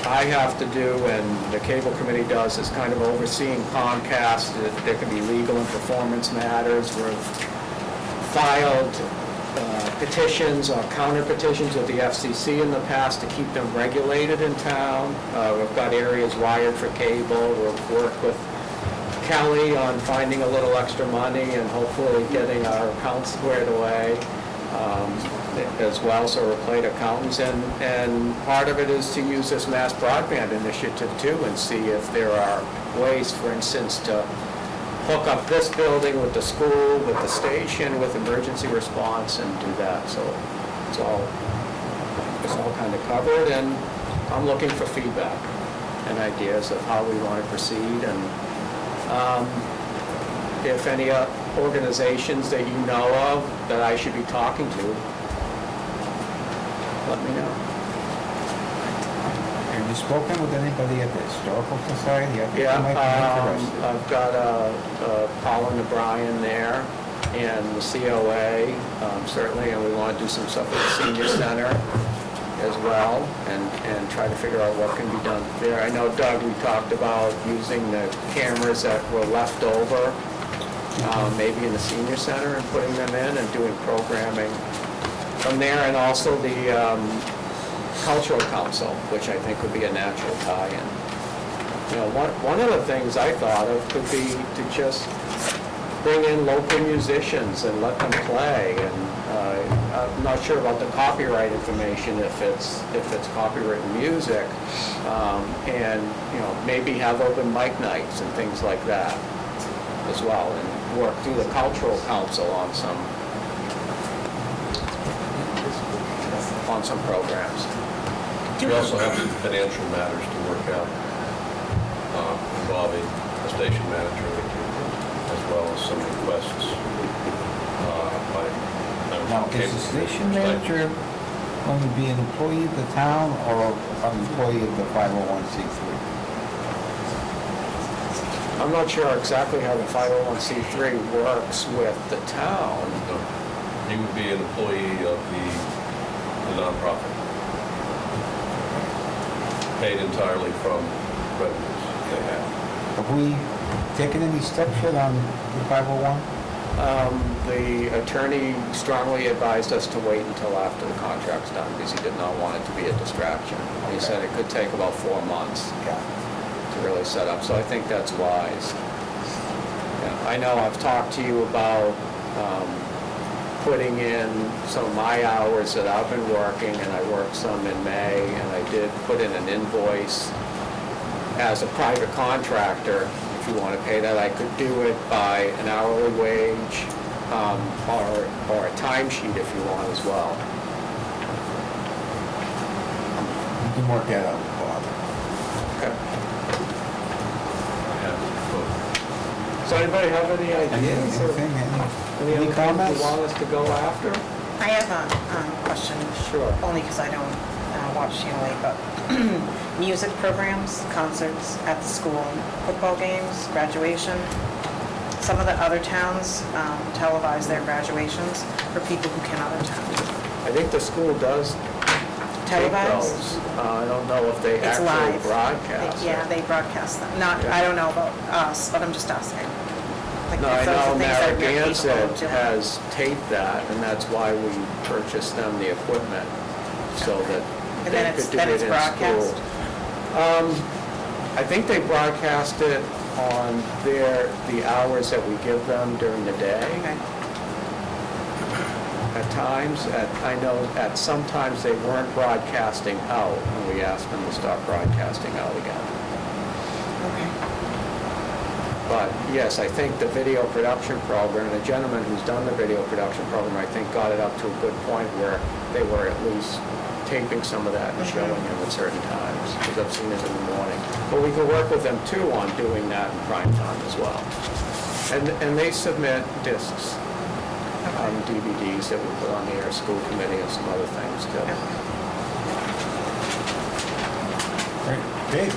I have to do and the cable committee does is kind of overseeing Comcast. There can be legal and performance matters. We've filed petitions or counter petitions with the FCC in the past to keep them regulated in town. We've got areas wired for cable. We've worked with Kelly on finding a little extra money and hopefully getting our accounts squared away as well, so we're playing accountants. And part of it is to use this mass broadband initiative too and see if there are ways, for instance, to hook up this building with the school, with the station, with emergency response and do that. So it's all kind of covered, and I'm looking for feedback and ideas of how we want to proceed. And if any organizations that you know of that I should be talking to, let me know. Have you spoken with anybody at the Historical Society? I think Yeah, you might be interested. I've got Colin O'Brien there and the COA, certainly, and we want to do some stuff with the Senior Center as well and try to figure out what can be done there. I know, Doug, we talked about using the cameras that were left over, maybe in the Senior Center and putting them in and doing programming from there, and also the Cultural Council, which I think would be a natural tie-in. You know, one of the things I thought of could be to just bring in local musicians and let them play. And I'm not sure about the copyright information if it's copywritten music, and you know, maybe have open mic nights and things like that as well, and work through the Cultural Council on some programs. We also have some financial matters to work out involving the station manager as well as some requests by Now, is the station manager going to be an employee of the town or an employee of the 501c3? I'm not sure exactly how the 501c3 works with the town. He would be an employee of the nonprofit, paid entirely from revenues they have. Have we taken any steps yet on the 501? The attorney strongly advised us to wait until after the contract's done because he did not want it to be a distraction. He said it could take about 4 months to really set up, so I think that's wise. Yeah, I know I've talked to you about putting in some of my hours that I've been working, and I worked some in May, and I did put in an invoice as a private contractor. If you want to pay that, I could do it by an hourly wage or a timesheet if you want as well. You can work that out, Bob. Okay. I have both. Does anybody have any ideas or any other things comments? you want us to go after? I have a question. Sure. Only because I don't watch TNA, but music programs, concerts at the school, football games, graduation. Some of the other towns televise their graduations for people who cannot attend. I think the school does take Televise? those. I don't know if they It's actually live. broadcast Yeah, it. they broadcast them. Not, Yeah. I don't know about us, but I'm just asking. Like, No, if I those are know things that you're capable Narragansett of doing. has taped that, and that's why we purchased them the equipment, so that And they then could do then it it's in broadcast? school. I think they broadcast it on the hours that we give them during the day. Okay. At times, I know at sometimes they weren't broadcasting out, and we asked them to start broadcasting out again. Okay. But yes, I think the video production program, the gentleman who's done the video production program, I think got it up to a good point where they were at least taping some of that and showing him at certain times, because I've seen it in the morning. But we could work with them too on doing that in prime time as well. And they submit discs, DVDs that we put on the air, school committee and some other things too. Great. Dave?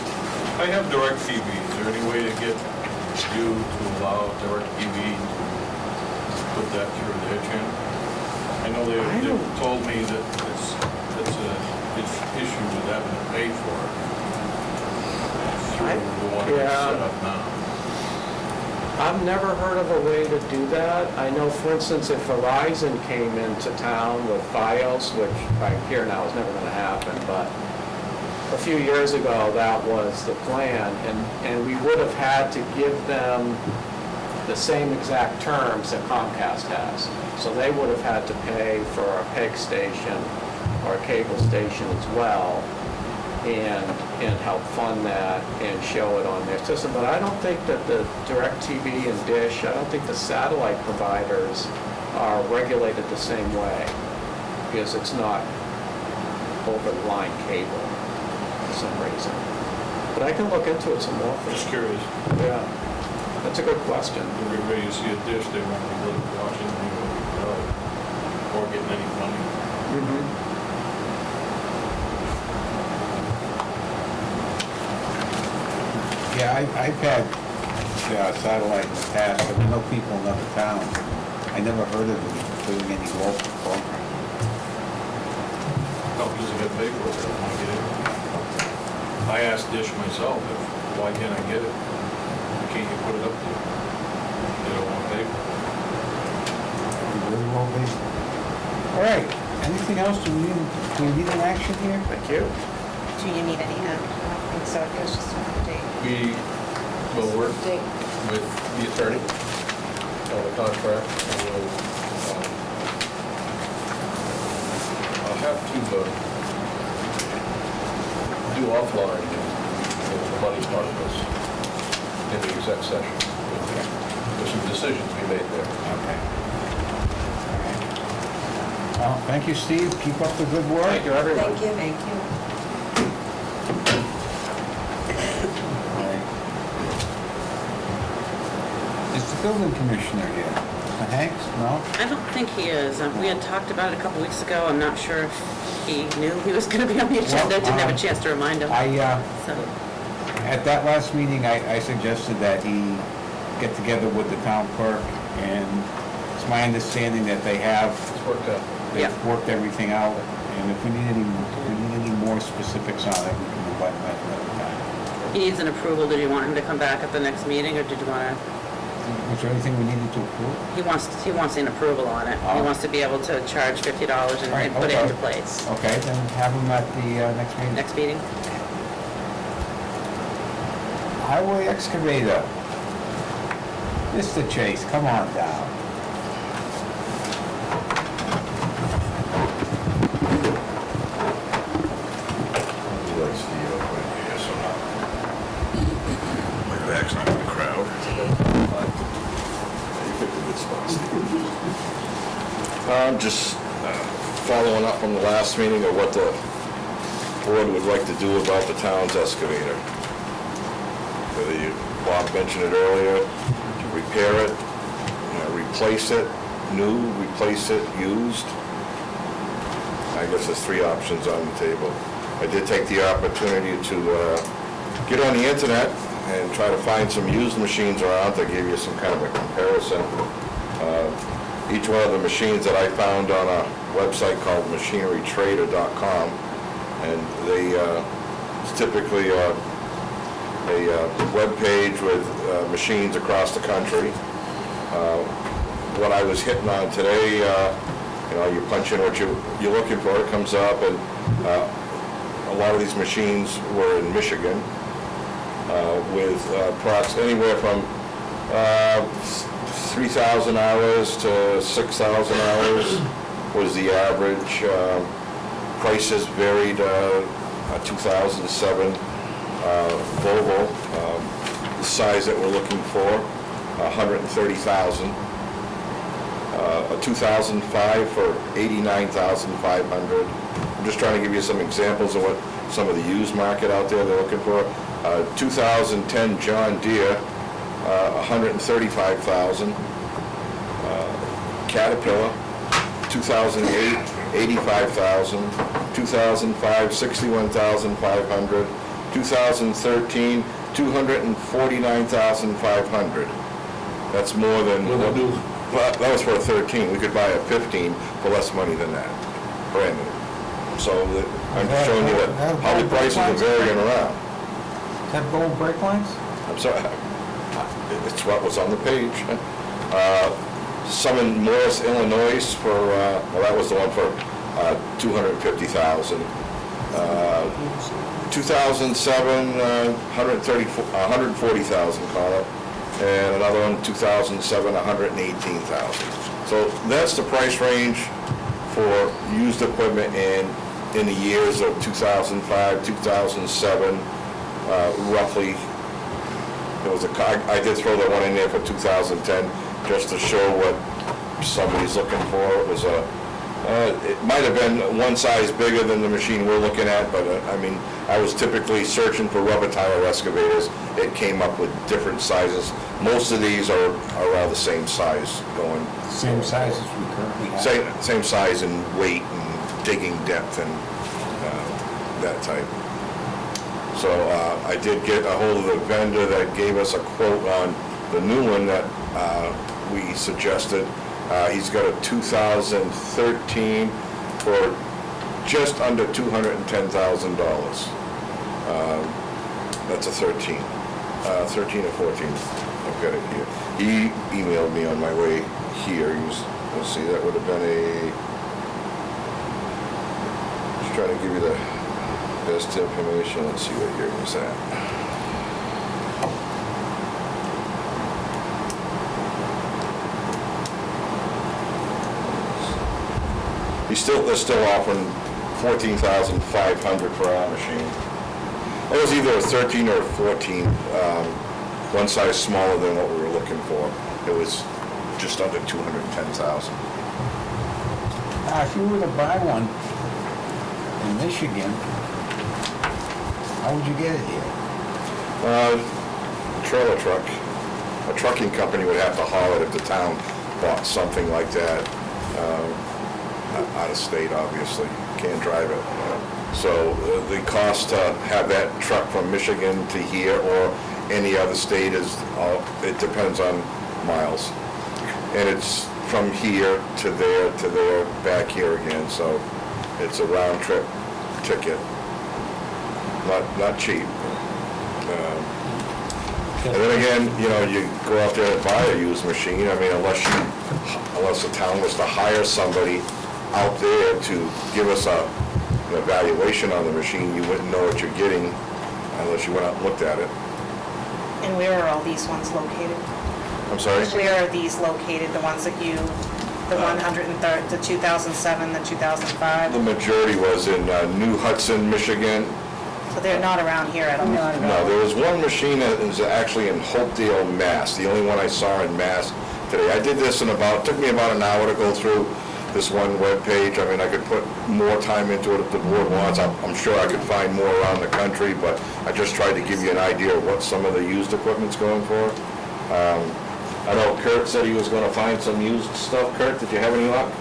I have DirecTV. Is there any way to get you to allow DirecTV to put that through their channel? I know they've told me that it's an issue with having to pay for it. want to get Yeah. set up now. I've never heard of a way to do that. I know, for instance, if Verizon came into town with Fios, which I hear now is never gonna happen, but a few years ago, that was the plan, and we would have had to give them the same exact terms that Comcast has. So they would have had to pay for a PEG station or a cable station as well, and help fund that and show it on their system. But I don't think that the DirecTV and Dish, I don't think the satellite providers are regulated the same way, because it's not over-the-line cable for some reason. But I can look into it some more. Just curious. Yeah, that's a good question. Everybody you see a dish, they won't be really watching or getting any money. Mhm. Yeah, I've had satellite in the past, but I know people in other towns. I never heard of them doing any local program. No, because they get paid for it, they don't want to get it. I asked Dish myself, why can't I get it? Why can't you put it up there? They don't want to pay for it. It really well be. All right, anything else? Do we need an action here? Thank you. Do you need any, I don't think so, it was just an update. We will work with the attorney on the contract, and we'll, I'll have to do offline the money part of this in the exec session. There's some decisions to be made there. Okay. All right. Well, thank you, Steve. Keep up the good work. Thank you, everyone. Thank you. Thank you. All right. Is the building commissioner here? Mr. Hanks? No? I don't think he is. We had talked about it a couple weeks ago. I'm not sure if he knew he was going to be on the agenda. Didn't have a chance to remind him. So, At that last meeting, I suggested that he get together with the town clerk, and it's my understanding that they have, It's worked out. they've Yeah. worked everything out, and if we need any more specifics on it, we can invite him at another time. he needs an approval. Did you want him to come back at the next meeting, or did you want to? Was there anything we needed to approve? He wants an approval on it. He Oh. wants to be able to charge $50 and Right, and put it okay. into place. Okay, then have him at the next meeting. Next meeting? Highway excavator. Mr. Chase, come on down. My back's not gonna crowd. You picked a good spot, Steve. Just following up on the last meeting of what the board would like to do about the town's excavator. Bob mentioned it earlier, to repair it, replace it, new, replace it, used. I guess there's three options on the table. I did take the opportunity to get on the internet and try to find some used machines around to give you some kind of a comparison. Each one of the machines that I found on a website called machinerytrader.com, and it's typically a web page with machines across the country. What I was hitting on today, you punch in what you're looking for, it comes up, and a lot of these machines were in Michigan with anywhere from 3,000 hours to 6,000 hours was the average. Prices varied. 2007 Volvo, the size that we're looking for, 130,000. A 2005 for 89,500. I'm just trying to give you some examples of what some of the used market out there they're looking for. 2010 John Deere, 135,000. Caterpillar, 2008, 85,000. 2005, 61,500. 2013, 249,500. That's more than... Well, that was for a 13. We could buy a 15 for less money than that, brand new. So I'm just showing you how the prices are varying around. Is that gold brake lines? I'm sorry, it's what was on the page. Some in Morris, Illinois for, well, that was the one for 250,000. 2007, 140,000, call it. And another one, 2007, 118,000. So that's the price range for used equipment in the years of 2005, 2007, roughly. There was I did throw that one in there for 2010, just to show what somebody's looking for. It was it might have been one size bigger than the machine we're looking at, but I mean, I was typically searching for rubber tire excavators. It came up with different sizes. Most of these are all the same size going. Same size as we currently have. Same size and weight and digging depth and that type. So I did get a hold of the vendor that gave us a quote on the new one that we suggested. He's got a 2013 for just under $210,000. That's a 13 or 14. I've got it here. He emailed me on my way here. Let's see, that would have been just trying to give you the best information. Let's see what year it was at. They're still offering $14,500 for our machine. It was either a 13 or a 14, one size smaller than what we were looking for. It was just under $210,000. If you were to buy one in Michigan, how would you get it here? Trailer truck. A trucking company would have to haul it if the town bought something like that. Out of state, obviously, can't drive it. So the cost to have that truck from Michigan to here or any other state it depends on miles. And it's from here to there, back here again, so it's a round trip ticket. Not cheap. And then again, you go out there and buy a used machine. I mean, unless the town was to hire somebody out there to give us an evaluation on the machine, you wouldn't know what you're getting unless you went out and looked at it. And where are all these ones located? I'm sorry? Where are these located, the ones that the 130, the 2007, the 2005? The majority was in New Hudson, Michigan. So they're not around here at all? No, there was one machine that was actually in Hopedale, Mass. The only one I saw in Mass today. I did this took me about an hour to go through this one web page. I mean, I could put more time into it if the board wants. I'm sure I could find more around the country, but I just tried to give you an idea of what some of the used equipment's going for. I know Kurt said he was going to find some used stuff. Kurt, did you have any luck?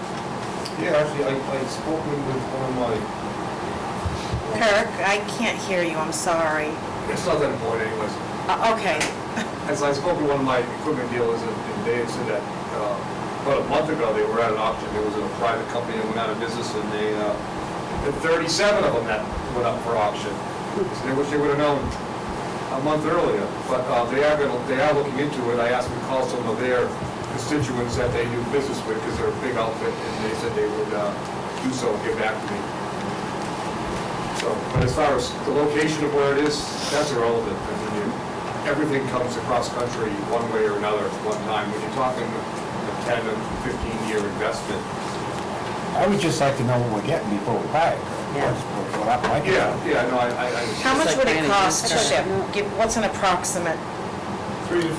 Yeah, actually, I spoke with one of my, Kirk, I can't hear you, I'm sorry. it's not that important anyways. Okay. As I spoke with one of my equipment dealers, and they had said that about a month ago, they were at an auction. It was a private company that went out of business, and they had 37 of them that went up for auction. So they wish they would have known a month earlier, but they are looking into it. I asked them to call some of their constituents that they do business with, because they're a big outfit, and they said they would do so and get back to me. So, but as far as the location of where it is, that's irrelevant. I mean, everything comes across country one way or another at one time. When you're talking a 10 or 15-year investment. I would just like to know what we're getting before we buy it. Yeah. No, I understand. How much like would it buying a cost to used car. ship? What's an approximate? $3,000 to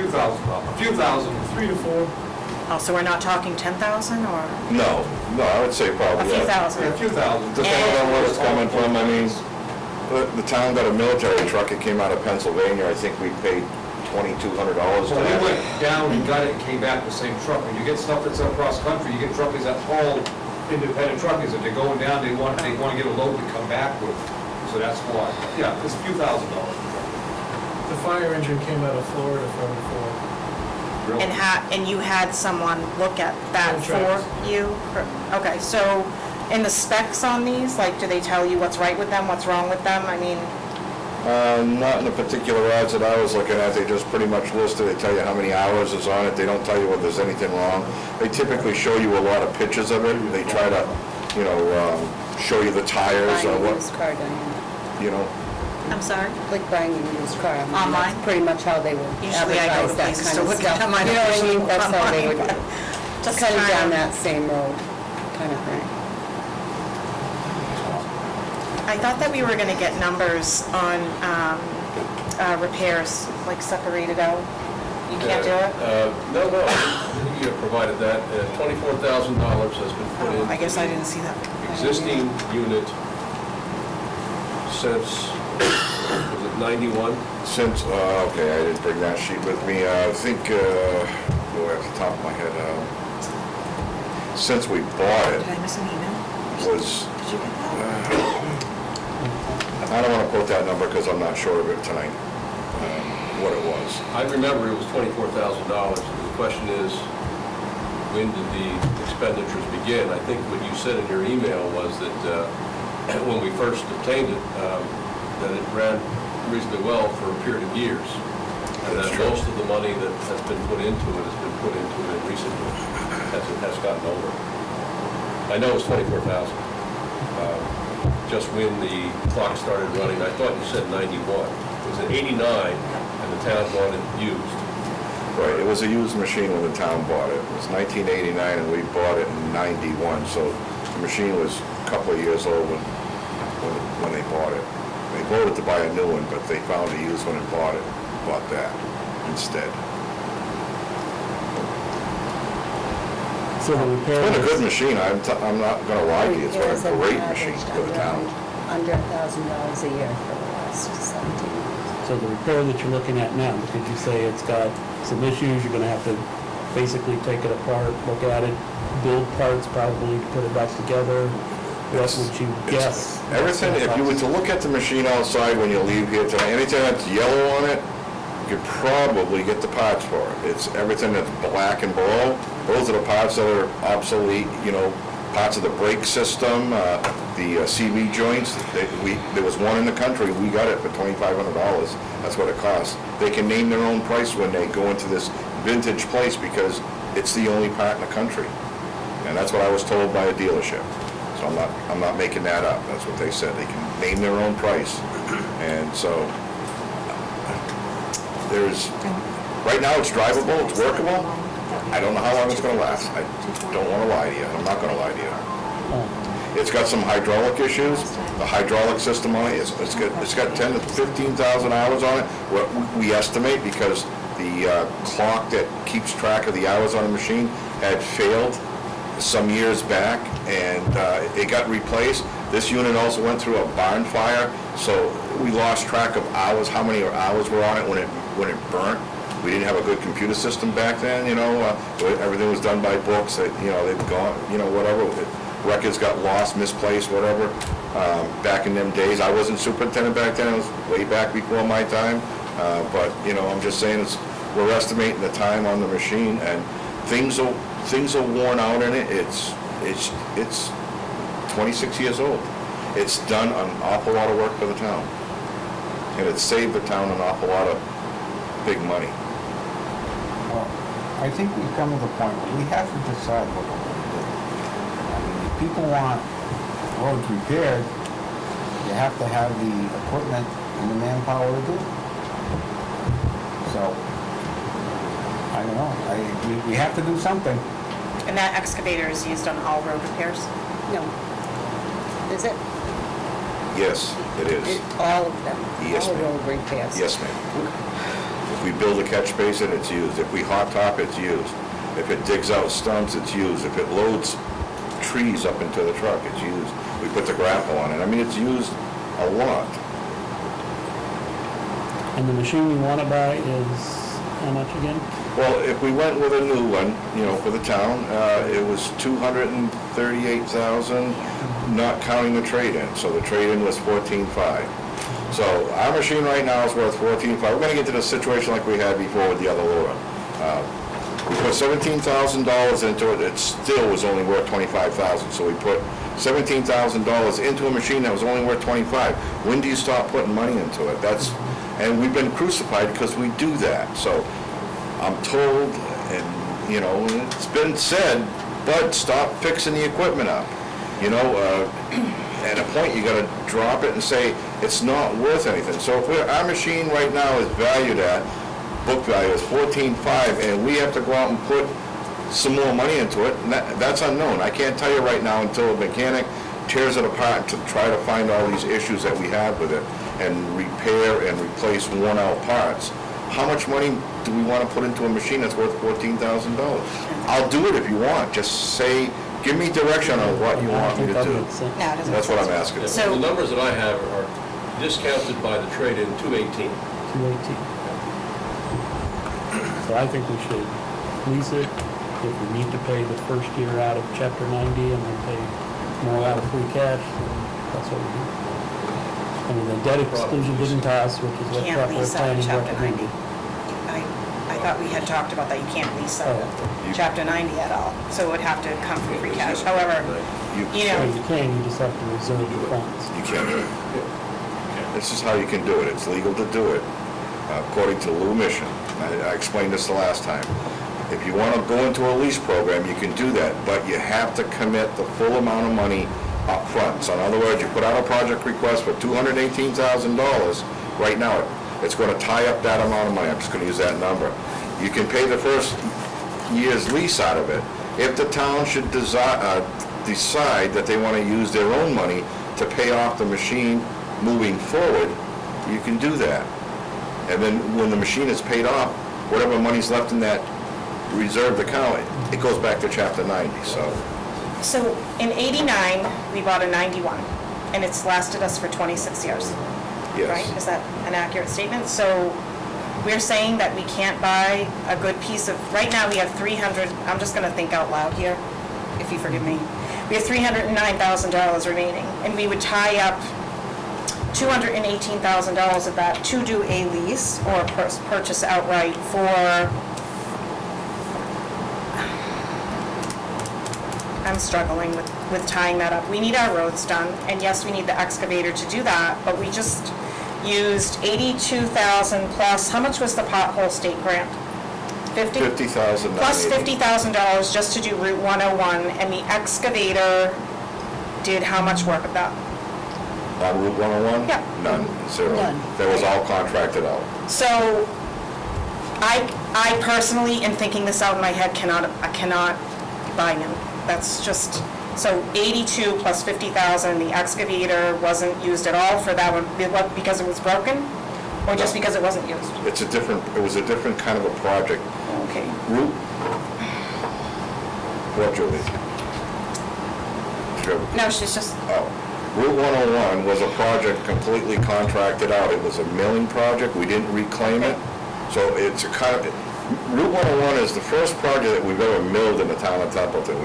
$4,000. A few thousand. 3 to 4. Oh, so we're not talking 10,000 or No, I would say a probably few that. thousand? A few thousand. Depending on where it's coming from, I mean, the town got a military truck. It came out of Pennsylvania. I think we paid $2,200 for So we that. went down and got it and came back with the same truck. When you get stuff that's across country, you get truckers that haul independent truckers. If they're going down, they want to get a load to come back with. So that's why. Yeah, it's a few $1,000s. The fire engine came out of Florida from before. Really. And you had someone look at that Contract. for you? Okay, so in the specs on these, like, do they tell you what's right with them, what's wrong with them? I mean, Not in the particular ads that I was looking at, they just pretty much listed, they tell you how many hours is on it, they don't tell you whether there's anything wrong. They typically show you a lot of pictures of it, they try to, show you the tires Buying or a what, used car, Diane. I'm sorry? Like buying a used car. I mean, Online? That's pretty much how they would Usually I go to advertise that places kind to of look stuff. at my You know what I mean? That's how they online, would, but just kind of trying down to- that same road, kind of thing. I thought that we were gonna get numbers on repairs, like separated out. You can't do it? No, you have provided that. $24,000 has been put Oh, in. I guess I didn't see that. Existing unit since, was it 91? since, okay, I didn't bring that sheet with me, I think, off the top of my head, since we bought it, Did I miss an email? was, Did you get that? I don't want to quote that number because I'm not sure of it tonight, what it was. I remember it was $24,000. The question is, when did the expenditures begin? I think what you said in your email was that when we first obtained it, that it ran reasonably well for a period of years. And that That's true. most of the money that has been put into it has been put into it in recent years, as it has gotten older. I know it's $24,000. Just when the clock started running, I thought you said 91. It was in 89, and the town bought it used. Right, it was a used machine when the town bought it. It was 1989 and we bought it in 91, so the machine was a couple of years old when they bought it. They voted to buy a new one, but they found a used one and bought that instead. So the It's been a repairs, good machine, I'm not gonna lie to you, it's been Repairs a have great averaged machine for the town. Under $1,000 a year for the last 17 years. so the repair that you're looking at now, because you say it's got some issues, you're gonna have to basically take it apart, look at it, build parts probably, put it back together. What would you guess? Everything, if you were to look at the machine outside when you leave here tonight, anything that's yellow on it, you could probably get the parts for it. It's everything that's black and below, those are the parts that are obsolete, parts of the brake system, the CV joints. There was one in the country, we got it for $2,500, that's what it costs. They can name their own price when they go into this vintage place because it's the only part in the country. And that's what I was told by a dealership. So I'm not making that up, that's what they said, they can name their own price. And so, right now it's drivable, it's workable, I don't know how long it's gonna last, I don't wanna lie to you, I'm not gonna lie to you. It's got some hydraulic issues, the hydraulic system on it, it's got 10 to 15,000 hours on it, what we estimate, because the clock that keeps track of the hours on the machine had failed some years back, and it got replaced. This unit also went through a barn fire, so we lost track of hours, how many hours were on it when it burnt. We didn't have a good computer system back then, everything was done by books, that, they've gone, whatever. Records got lost, misplaced, whatever. Back in them days, I wasn't superintendent back then, it was way back before my time. But, I'm just saying, we're estimating the time on the machine, and things are worn out in it. It's 26 years old. It's done an awful lot of work for the town. And it's saved the town an awful lot of big money. Well, I think we've come to the point where we have to decide what we're going to do. I mean, if people want roads repaired, you have to have the equipment and the manpower to do it. So, I don't know, we have to do something. And that excavator is used on all road repairs? No. Is it? Yes, it is. All of them? Yes, All ma'am. road repairs? Yes, ma'am. If we build a catch basin, it's used. If we hot top, it's used. If it digs out stumps, it's used. If it loads trees up into the truck, it's used. We put the grapple on it. I mean, it's used a lot. And the machine you want to buy is how much again? Well, if we went with a new one, for the town, it was $238,000, not counting the trade-in. So the trade-in was $14,500. So our machine right now is worth $14,500. We're gonna get to the situation like we had before with the other loader. We put $17,000 into it, it still was only worth $25,000. So we put $17,000 into a machine that was only worth 25. When do you stop putting money into it? And we've been crucified because we do that. So I'm told, and, it's been said, but stop fixing the equipment up. At a point, you gotta drop it and say, it's not worth anything. So if our machine right now is valued at, book value is 14.5, and we have to go out and put some more money into it, and that's unknown. I can't tell you right now until a mechanic tears it apart to try to find all these issues that we have with it and repair and replace worn-out parts. How much money do we want to put into a machine that's worth $14,000? I'll do it if you want. Just say, give me direction on what you want me to That do. makes sense. No, it doesn't That's what make I'm sense. asking. So- The numbers that I have are discounted by the trade-in 218. 218. So I think we should lease it. If we need to pay the first year out of chapter 90 and then pay more out of free cash, then that's what we do. I mean, the debt exclusion didn't pass, which is what Can't capital lease out of planning chapter 90. recommended. I thought we had talked about that, you can't lease out of Oh. chapter 90 at all, so it would have to come from free cash. However, You you So know, you can, you just have to reserve the funds. You can't do it. This is how you can do it. It's legal to do it, according to Lou Mission. I explained this the last time. If you want to go into a lease program, you can do that, but you have to commit the full amount of money up front. So in other words, you put out a project request for $218,000. Right now, it's going to tie up that amount of money. I'm just going to use that number. You can pay the first year's lease out of it. If the town should decide that they want to use their own money to pay off the machine moving forward, you can do that. And then when the machine is paid off, whatever money's left in that reserved account, it goes back to chapter 90, so in 89, we bought a 91, and it's lasted us for 26 years. Right? yes. Is that an accurate statement? So we're saying that we can't buy a good piece of, right now we have 300, I'm just gonna think out loud here, if you forgive me. We have $309,000 remaining, and we would tie up $218,000 of that to do a lease or purchase outright for, I'm struggling with tying that up. We need our roads done, and yes, we need the excavator to do that, but we just used $82,000 plus, how much was the pothole state grant? 50? 50,000. Plus $50,000 just to do Route 101, and the excavator did how much work of that? On Route 101? Yeah. None, zero. None. That was all contracted out. So, I personally, in thinking this out in my head, I cannot buy him. That's just, so 82 plus 50,000, the excavator wasn't used at all for that one, because it was broken? Or just No. because it wasn't used? It was a different kind of a project. Okay. What, Julie? Sure. No, she's just, Oh. Route 101 was a project completely contracted out. It was a milling project. We didn't reclaim it. So it's a kind of, Route 101 is the first project that we've ever milled in the town of Templeton.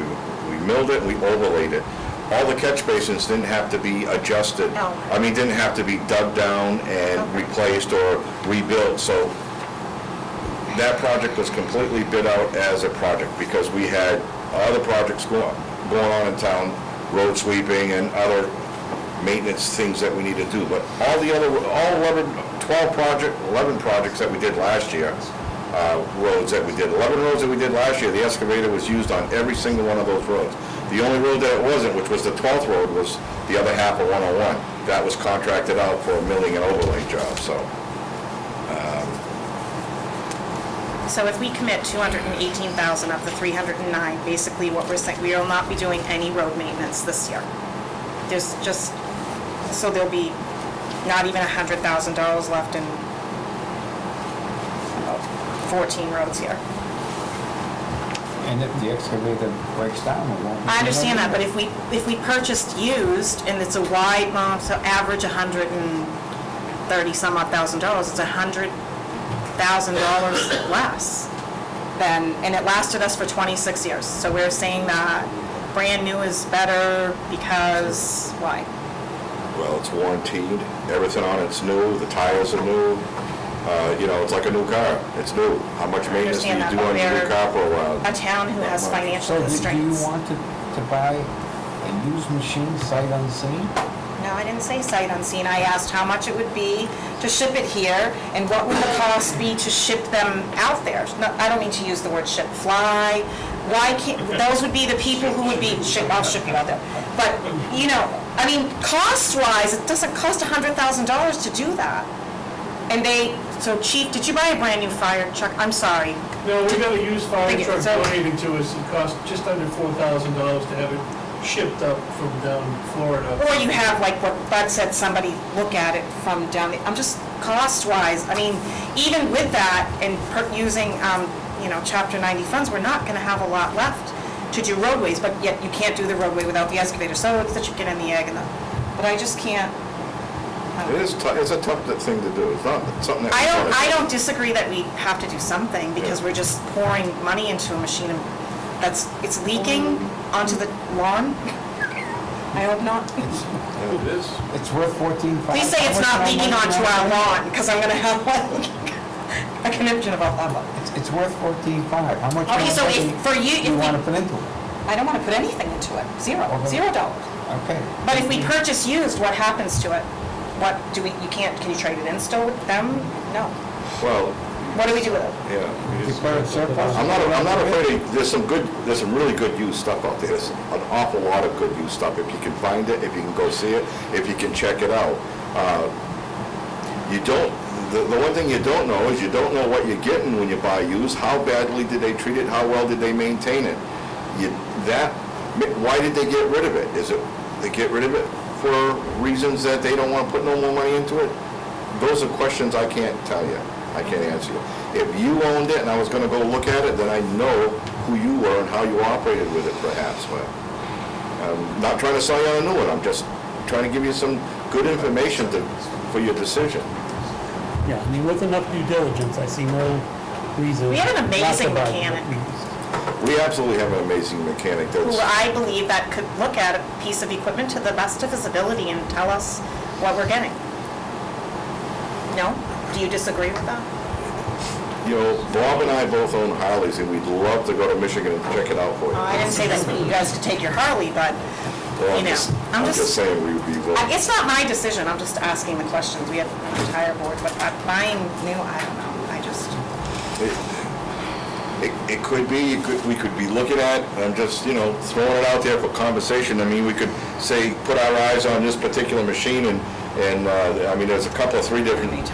We milled it, we overlaid it. All the catch basins didn't have to be adjusted. No. Didn't have to be dug down and replaced or rebuilt. So that project was completely bid out as a project because we had other projects going on in town, road sweeping and other maintenance things that we need to do. But all 11 projects that we did last year, roads that we did, 11 roads that we did last year, the excavator was used on every single one of those roads. The only road that it wasn't, which was the 12th road, was the other half of 101. That was contracted out for a milling and overlay job, so. so if we commit 218,000 of the 309, basically what we're saying, we will not be doing any road maintenance this year. There's just, so there'll be not even $100,000 left in about 14 roads here. And if the excavator breaks down, we won't. I understand that, but if we purchased used and it's a wide, so average 130 some odd thousand dollars, it's $100,000 less than, and it lasted us for 26 years. So we're saying that brand new is better because, why? Well, it's warranted, everything on it's new, the tires are new, it's like a new car, it's new. How much maintenance do you understand do that, on but your new we're car for a while? A town who has financial So do you constraints. want to buy a used machine sight unseen? No, I didn't say sight unseen. I asked how much it would be to ship it here, and what would the cost be to ship them out there? No, I don't mean to use the word ship, fly. Why can't, those would be the people who would be, I'll ship you out there. But, you know, I mean, cost-wise, it doesn't cost $100,000 to do that. And so Chief, did you buy a brand new fire truck? I'm sorry. No, we got a used fire Thank you. truck So- donated to us. It cost just under $4,000 to have it shipped up from down Florida. Or you have, like what Bud said, somebody look at it from down, I'm just, cost-wise, I mean, even with that and using, you know, Chapter 90 funds, we're not gonna have a lot left to do roadways, but yet you can't do the roadway without the excavator, so it's the chicken and the egg and the, but I just can't. It is, it's a tough thing to do. It's not something that. I don't disagree that we have to do something, because we're just pouring money into a machine and it's leaking onto the lawn. I hope not. It is. It's worth 14.5. Please say it's not leaking onto our lawn, because I'm gonna have like a conniption about that one. It's worth 14.5. How much Okay, so money if, for you, do you if want to we, put into it? I don't wanna put anything into it, $0. Okay. But if we purchase used, what happens to it? What, do we, can you trade it in still with them? No. Well, What do we do with it? yeah. you just- Declare it surplus. I'm not afraid, there's some really good used stuff out there. There's an awful lot of good used stuff. If you can find it, if you can go see it, if you can check it out. The one thing you don't know is you don't know what you're getting when you buy used. How badly did they treat it? How well did they maintain it? Why did they get rid of it? Is it, they get rid of it for reasons that they don't want to put no more money into it? Those are questions I can't tell you. I can't answer you. If you owned it and I was gonna go look at it, then I know who you were and how you operated with it perhaps, but I'm not trying to sell you on a new one, I'm just trying to give you some good information for your decision. Yeah, I mean, with enough due diligence, I see no reason. We have an not to amazing buy mechanic. used. We absolutely have an amazing mechanic Who that's, I believe that could look at a piece of equipment to the best of his ability and tell us what we're getting. No? Do you disagree with that? you know, Bob and I both own Harleys and we'd love to go to Michigan and check it out for you. I didn't say that you guys could take your Harley, but, Well, you know, I'm just saying we would be willing. It's not my decision, I'm just asking the questions. We have an entire board, but buying new, I don't know, I just, It could be, we could be looking at, I'm just, you know, throwing it out there for conversation. I mean, we could say, put our eyes on this particular machine and I mean, there's a couple, 3 different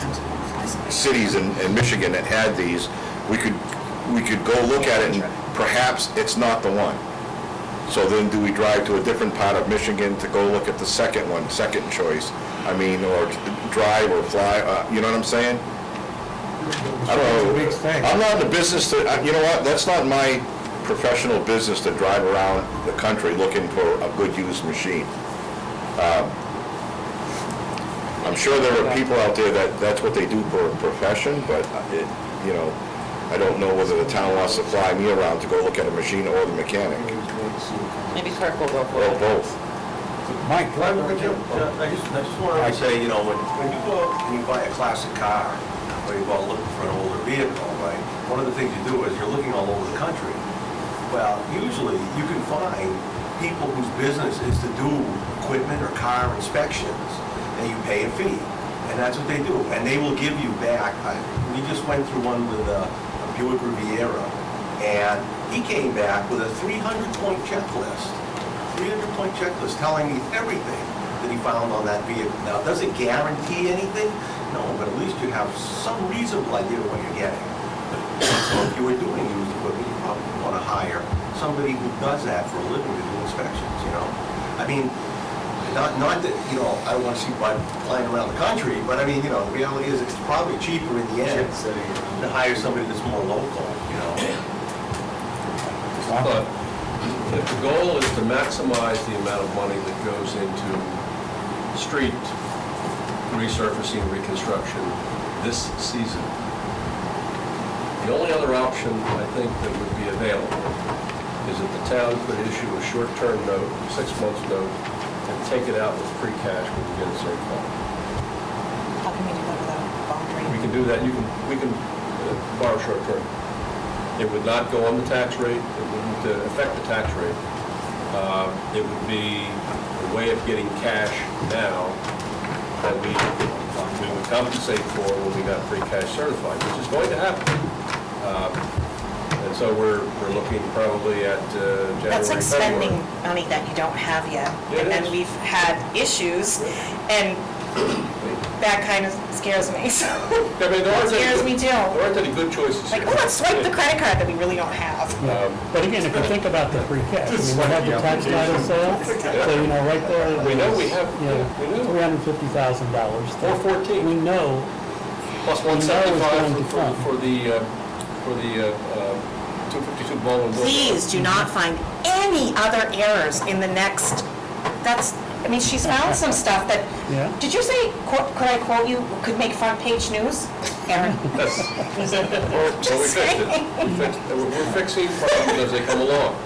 cities in Michigan that had these. We could go look at it and perhaps it's not the one. So then do we drive to a different part of Michigan to go look at the second one, second choice? I mean, or drive or fly, you know what I'm saying? I don't know. Big thing. I'm not in the business to, you know what, that's not my professional business to drive around the country looking for a good used machine. I'm sure there are people out there that's what they do for a profession, but you know, I don't know whether the town wants to fly me around to go look at a machine or the mechanic, Maybe Kirk will go for or it. both. Mike, I just wanted to say, you know, when you go out and you buy a classic car, or you go out looking for an older vehicle, right, one of the things you do is you're looking all over the country. Well, usually you can find people whose business is to do equipment or car inspections, and you pay a fee, and that's what they do. And they will give you back, we just went through one with a Buick Riviera, and he came back with a 300-point checklist. 300-point checklist telling me everything that he found on that vehicle. Now, does it guarantee anything? No, but at least you have some reasonable idea of what you're getting. So if you were doing used equipment, you probably want to hire somebody who does that for a living to do inspections, you know? I mean, not that, you know, I want to see Bud flying around the country, but I mean, you know, the reality is it's probably cheaper in the end to hire somebody that's more local, you know? But if the goal is to maximize the amount of money that goes into street resurfacing, reconstruction this season, the only other option I think that would be available is that the town could issue a short-term note, 6-month note, and take it out with free cash when you get it certified. how can we do that without bond We rate? can do that, we can borrow short-term. It would not go on the tax rate, it wouldn't affect the tax rate. It would be a way of getting cash now that we would compensate for when we got free cash certified, which is going to happen. And so we're looking probably at January, That's like spending February. money that you don't have yet. Yeah, it And then is. we've had issues, and that kind of scares me, so. I mean, there That aren't any scares good- me too. There aren't any good choices Like, here. oh, let's swipe the credit card that we really don't have. But again, if you think about the free cash, I mean, we have the tax title sale, so, you know, right there. We know we have, You know, we know. $350,000. 414. We know, Plus We know it's going to 175 come. for the 252 Baldwin Boulevard. Please do not find any other errors in the next, I mean, she's found some stuff that, Yeah. did you say, could I quote you, could make front page news? Erin? That's, well, we Just fixed it. saying. We're fixing problems as they come along.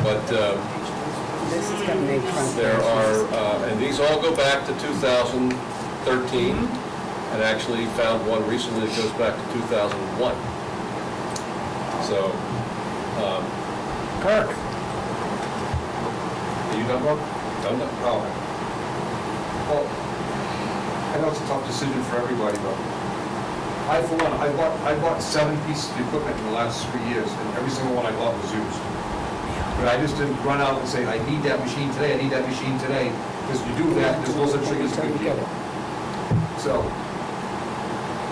But This is gonna make front there page are, and these all go back to 2013, and actually found one recently that goes back to 2001. So, Kirk, Are you done, Bob? I'm not, Oh. Well, I know it's a tough decision for everybody, but I, for one, I bought 7 pieces of equipment in the last 3 years, and every single one I bought was used. But I just didn't run out and say, I need that machine today, I need that machine today, because you do that, there's no such thing as a good deal. So,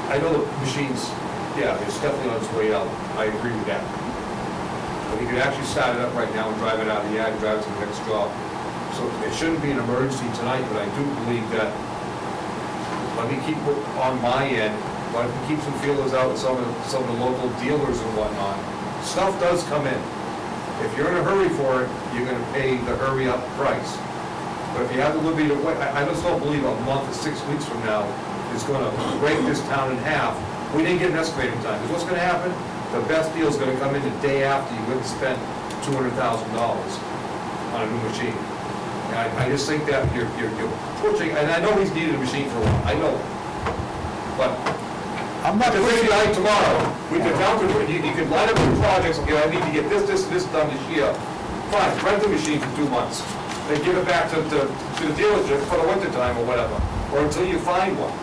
I know the machines, yeah, it's definitely on its way out, I agree with that. But you can actually start it up right now and drive it out of the yard and drive it to the next job. So it shouldn't be an emergency tonight, but I do believe that, let me keep it on my end, but if we keep some feelers out with some of the local dealers and whatnot, stuff does come in. If you're in a hurry for it, you're gonna pay the hurry-up price. But if you have the liberty to wait, I just don't believe a month or 6 weeks from now is gonna break this town in half. We didn't get an excavator in time, because what's gonna happen? The best deal's gonna come in the day after you went and spent $200,000 on a new machine. And I just think that you're pushing, and I know he's needed a machine for a while, I know. But I'm not if it's pushing, like tomorrow, we could down to, you could line up the projects, okay, I need to get this, and this done this year. Fine, rent the machine for 2 months, then give it back to the dealership for the winter time or whatever, or until you find one.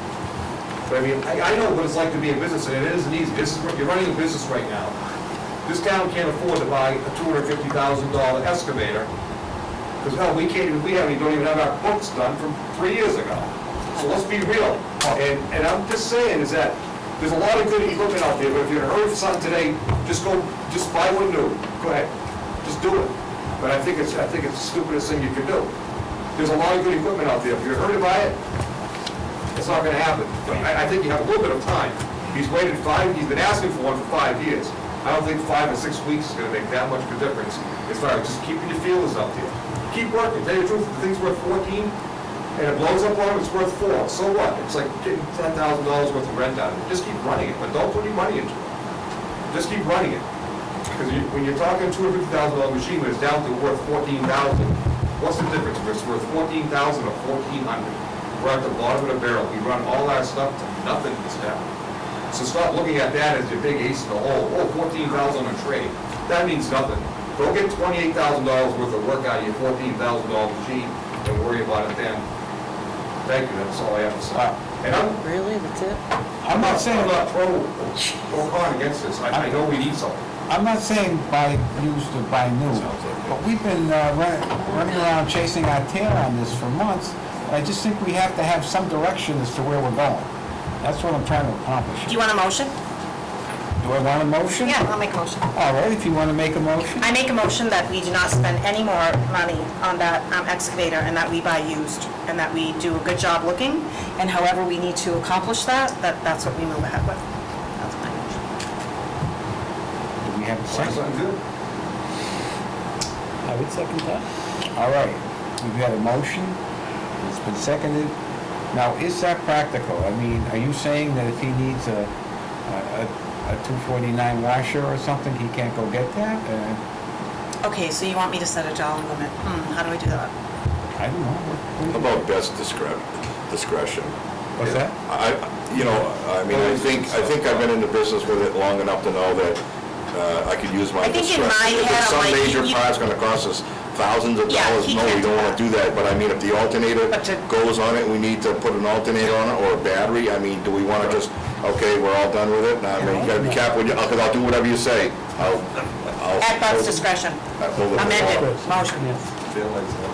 But I mean, I know what it's like to be a business, and it isn't easy. This is, you're running a business right now. This town can't afford to buy a $250,000 excavator, because, hell, we don't even have our books done from 3 years ago. So let's be real. And I'm just saying is that there's a lot of good equipment out there, but if you're in a hurry for something today, just buy one new. Go ahead, just do it. But I think it's the stupidest thing you can do. There's a lot of good equipment out there. If you're in a hurry to buy it, it's not gonna happen. But I think you have a little bit of time. He's been asking for one for 5 years. I don't think 5 or 6 weeks is gonna make that much of a difference as far as just keeping your feelers out there. Keep working. Tell you the truth, if the thing's worth 14, and it blows up on him, it's worth 4. So what? It's like getting $10,000 worth of rent out of it. Just keep running it, but don't put any money into it. Just keep running it. Because when you're talking $250,000 machine, when it's down to worth 14,000, what's the difference if it's worth 14,000 or 1,400? We're at the bottom of the barrel. We run all our stuff to nothing in this town. So stop looking at that as your big ace in the hole. Oh, 14,000 on trade. That means nothing. Go get $28,000 worth of work out of your $14,000 machine and worry about it then. Thank you, that's all I have to say. And Really? That's it? I'm not I'm saying, not pro or con against this. I know we need something. I'm not saying buy used or buy new, but we've been running around chasing our tail on this for months. I just think we have to have some direction as to where we're going. That's what I'm trying to accomplish. Do you want a motion? Do I want a motion? Yeah, I'll make a motion. All right, if you want to make a motion. I make a motion that we do not spend any more money on that excavator, and that we buy used, and that we do a good job looking, and however we need to accomplish that's what we move ahead with. That's my motion. Do we have a second? Sounds good. I would second that. All right, we've got a motion. It's been seconded. Now, is that practical? I mean, are you saying that if he needs a 249 washer or something, he can't go get that? Okay, so you want me to set a dollar limit? How do I do that? I don't know. What How do you- about best discretion? What's that? I think I've been in the business with it long enough to know that I could use my I think in discretion. my If head, it's I'm some like, major you- part's gonna cost us thousands of Yeah, dollars. he No, we can't don't do wanna that. do that, but I mean, if the alternator But to- goes on it, we need to put an alternator on it or a battery, I mean, do we wanna just, okay, we're all done with it? I mean, you gotta be careful, because I'll do whatever you say. I'll. At Bud's discretion. Amended motion. Yes.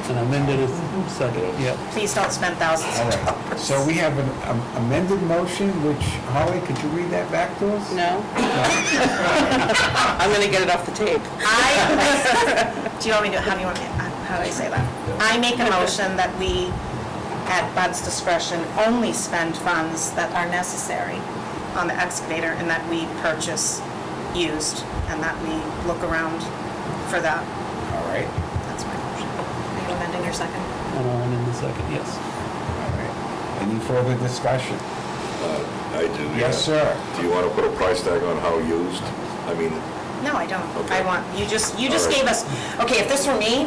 And amended is second, yep. Please don't spend thousands All of right, dollars. so we have an amended motion, which, Holly, could you read that back to us? No? I'm gonna get it off the tape. Do you want me to, how do I say that? I make a motion that we, at Bud's discretion, only spend funds that are necessary on the excavator and that we purchase used and that we look around for that. All right, That's my motion. Are you amending your second? And I'll amend the second, yes. all right. Any further discussion? I do, yeah. Yes, sir. Do you wanna put a price tag on how used? I mean, No, I don't. Okay. I want, you just All right. gave us, okay, if this were me,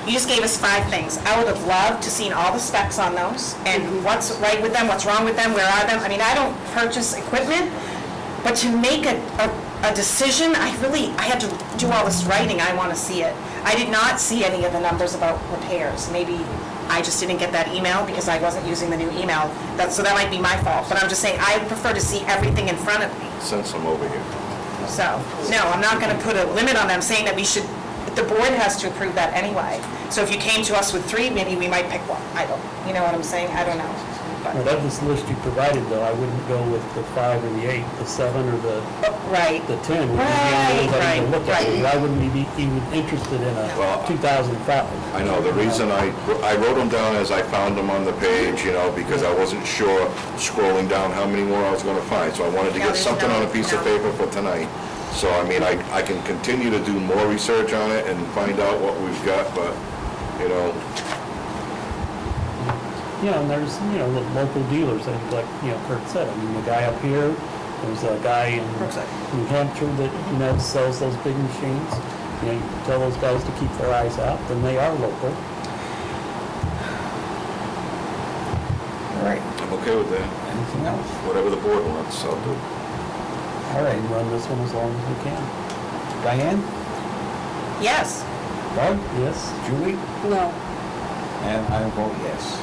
you just gave us 5 things. I would have loved to seen all the specs on those and what's right with them, what's wrong with them, where are them. I mean, I don't purchase equipment, but to make a decision, I had to do all this writing, I want to see it. I did not see any of the numbers about repairs. Maybe I just didn't get that email because I wasn't using the new email. So that might be my fault, but I'm just saying, I prefer to see everything in front of me. send some over here. So, no, I'm not gonna put a limit on them, saying that we should, the board has to approve that anyway. So if you came to us with 3, maybe we might pick one. I don't, you know what I'm saying? I don't know. Well, But, that was the list you provided, though. I wouldn't go with the 5 or the 8, the 7 or the right. 10. Would be Right, anybody to look at. right. Why wouldn't we be even interested in Well, a 2005? I know, the reason I wrote them down as I found them on the page, you know, because I wasn't sure scrolling down how many more I was gonna find, so I wanted to No, get there's something on a piece of no. paper for tonight. So, I mean, I can continue to do more research on it and find out what we've got, but, you know, You know, and there's, the local dealers, I think, like, Kurt said. I mean, the guy up here, there's a guy in New Hampshire that, sells those big machines. You tell those guys to keep their eyes out, then they are local. All right, I'm okay with that. anything else? Whatever the board wants, I'll do. All right, And run this one as long as we can. Diane, Yes. Doug, Yes? Julie, No. and I vote yes.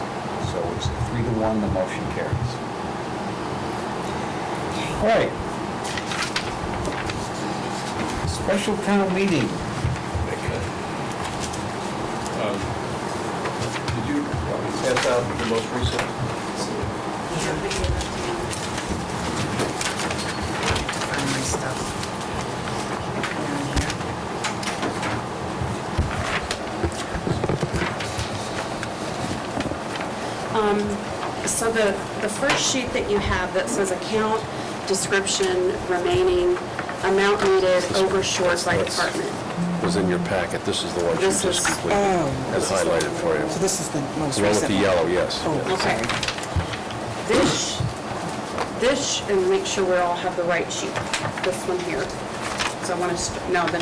So it's 3-1, the motion carries. All right. Special town meeting. Did you pass out the most recent? Find my stuff. So the first sheet that you have that says account, description, remaining, amount needed, over short by department. Was in your packet, this is the one This is- completed and highlighted for you. So this is the most The one with the yellow, yes. Okay. This, and make sure we all have the right sheet, this one here. So I want to, no, the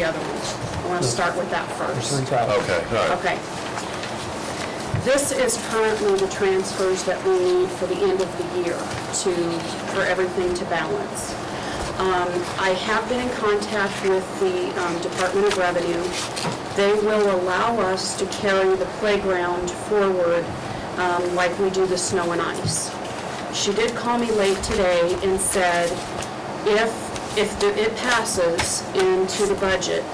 other one. I want to start with that There's first. 3 copies. Okay, all right. Okay. This is currently the transfers that we need for the end of the year for everything to balance. I have been in contact with the Department of Revenue. They will allow us to carry the playground forward like we do the snow and ice. She did call me late today and said if it passes into the budget,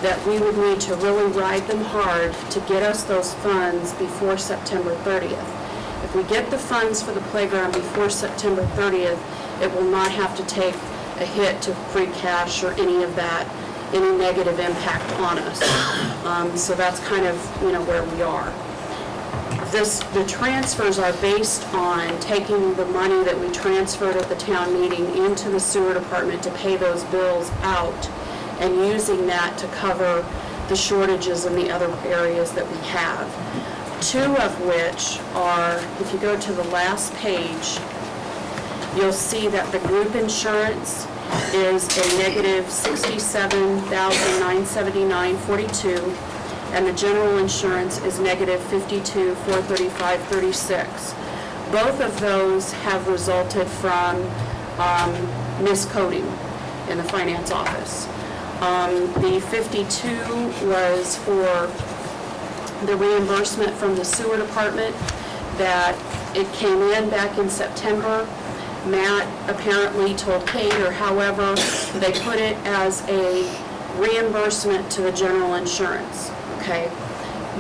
that we would need to really ride them hard to get us those funds before September 30th. If we get the funds for the playground before September 30th, it will not have to take a hit to free cash or any of that, any negative impact on us. So that's kind of, where we are. The transfers are based on taking the money that we transferred at the town meeting into the sewer department to pay those bills out and using that to cover the shortages in the other areas that we have. 2 of which are, if you go to the last page, you'll see that the group insurance is a negative $67,979.42, and the general insurance is negative $52,435.36. Both of those have resulted from miscoding in the finance office. The 52 was for the reimbursement from the sewer department, that it came in back in September. Matt apparently told Kate, or however, they put it as a reimbursement to the general insurance, okay?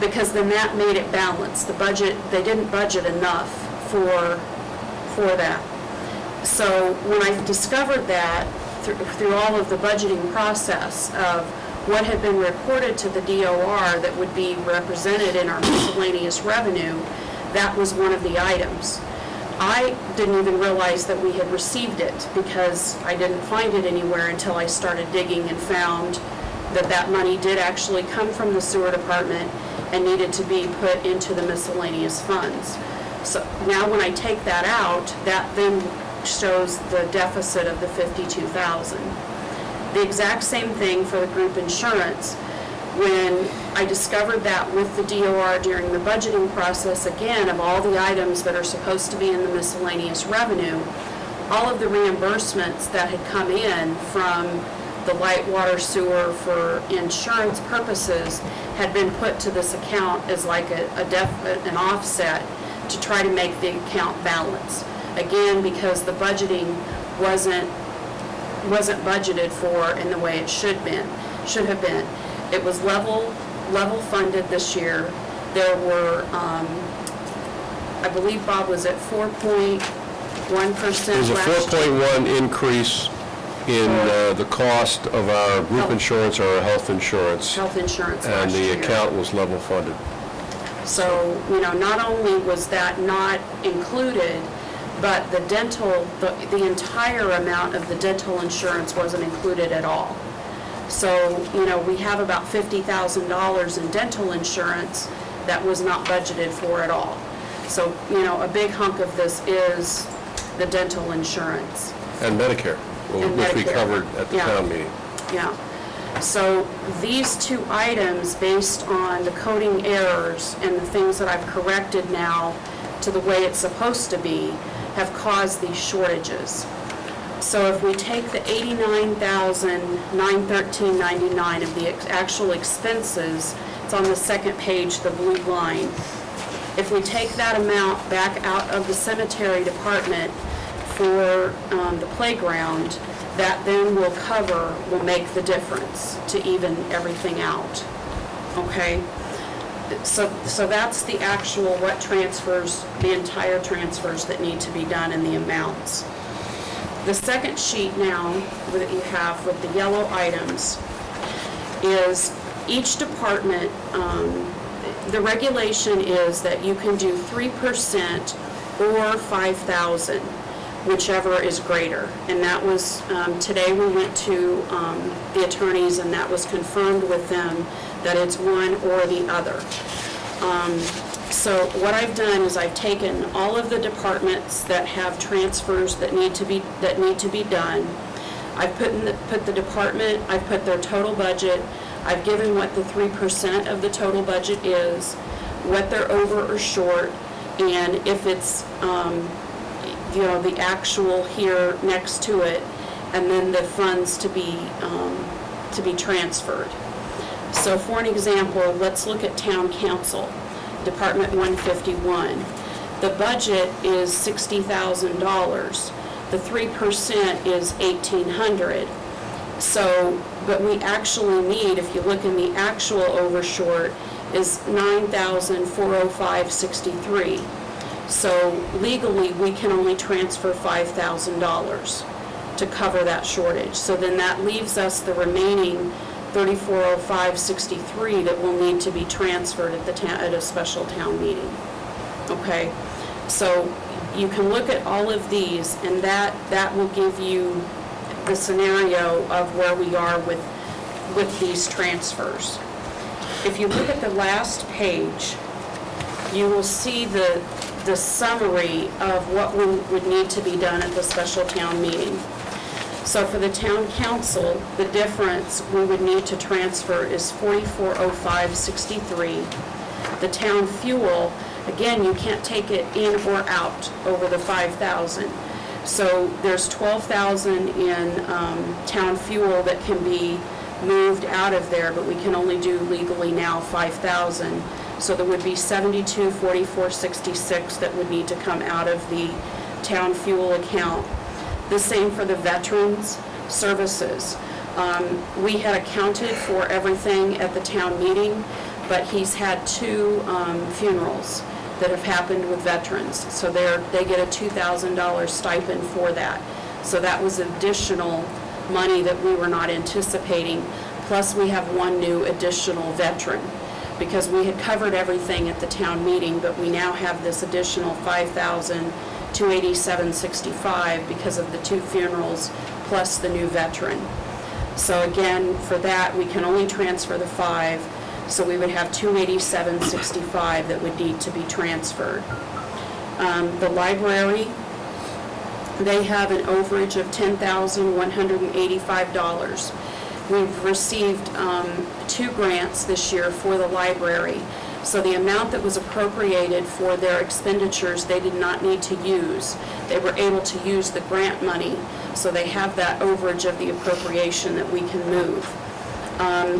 Because then that made it balance. The budget, they didn't budget enough for that. So when I discovered that through all of the budgeting process of what had been reported to the DOR that would be represented in our miscellaneous revenue, that was one of the items. I didn't even realize that we had received it because I didn't find it anywhere until I started digging and found that that money did actually come from the sewer department and needed to be put into the miscellaneous funds. So now when I take that out, that then shows the deficit of the 52,000. The exact same thing for the group insurance. When I discovered that with the DOR during the budgeting process, again, of all the items that are supposed to be in the miscellaneous revenue, all of the reimbursements that had come in from the light water sewer for insurance purposes had been put to this account as like an offset to try to make the account balance. Again, because the budgeting wasn't budgeted for in the way it should have been. It was level funded this year. There were, I believe Bob was at 4.1%. There's a last year. 4.1 increase in the cost of our group Health. insurance or our health insurance. Health insurance And last the year. account was level funded. So, not only was that not included, but the dental, the entire amount of the dental insurance wasn't included at all. So, we have about $50,000 in dental insurance that was not budgeted for at all. So, a big hunk of this is the dental insurance. And Medicare, And which we Medicare. covered at the Yeah. town meeting. Yeah. So these two items, based on the coding errors and the things that I've corrected now to the way it's supposed to be, have caused these shortages. So if we take the $89,913.99 of the actual expenses, it's on the second page, the blue line. If we take that amount back out of the cemetery department for the playground, that then will make the difference to even everything out, okay? So that's the actual, what transfers, the entire transfers that need to be done and the amounts. The second sheet now that you have with the yellow items is each department, the regulation is that you can do 3% or 5,000. Whichever is greater. And that was, today we went to the attorneys and that was confirmed with them that it's one or the other. So what I've done is I've taken all of the departments that have transfers that need to be done. I've put the department, I've put their total budget, I've given what the 3% of the total budget is, what they're over or short, and if it's the actual here next to it, and then the funds to be transferred. So for an example, let's look at Town Council, Department 151. The budget is $60,000. The 3% is $1,800. So, but we actually need, if you look in the actual overshort, is $9,405.63. So legally, we can only transfer $5,000 to cover that shortage. So then that leaves us the remaining $3,405.63 that will need to be transferred at a special town meeting. Okay, so you can look at all of these, and that will give you the scenario of where we are with these transfers. If you look at the last page, you will see the summary of what would need to be done at the special town meeting. So for the town council, the difference we would need to transfer is $4405.63. The town fuel, again, you can't take it in or out over the 5,000. So there's 12,000 in town fuel that can be moved out of there, but we can only do legally now 5,000. So there would be 72,4466 that would need to come out of the town fuel account. The same for the veterans services. We had accounted for everything at the town meeting, but he's had 2 funerals that have happened with veterans. So they get a $2,000 stipend for that. So that was additional money that we were not anticipating. Plus, we have 1 new additional veteran, because we had covered everything at the town meeting, but we now have this additional $5,287.65 because of the 2 funerals plus the new veteran. So again, for that, we can only transfer the 5, so we would have $287.65 that would need to be transferred. The library, they have an overage of $10,185. We've received 2 grants this year for the library. So the amount that was appropriated for their expenditures, they did not need to use. They were able to use the grant money, so they have that overage of the appropriation that we can move.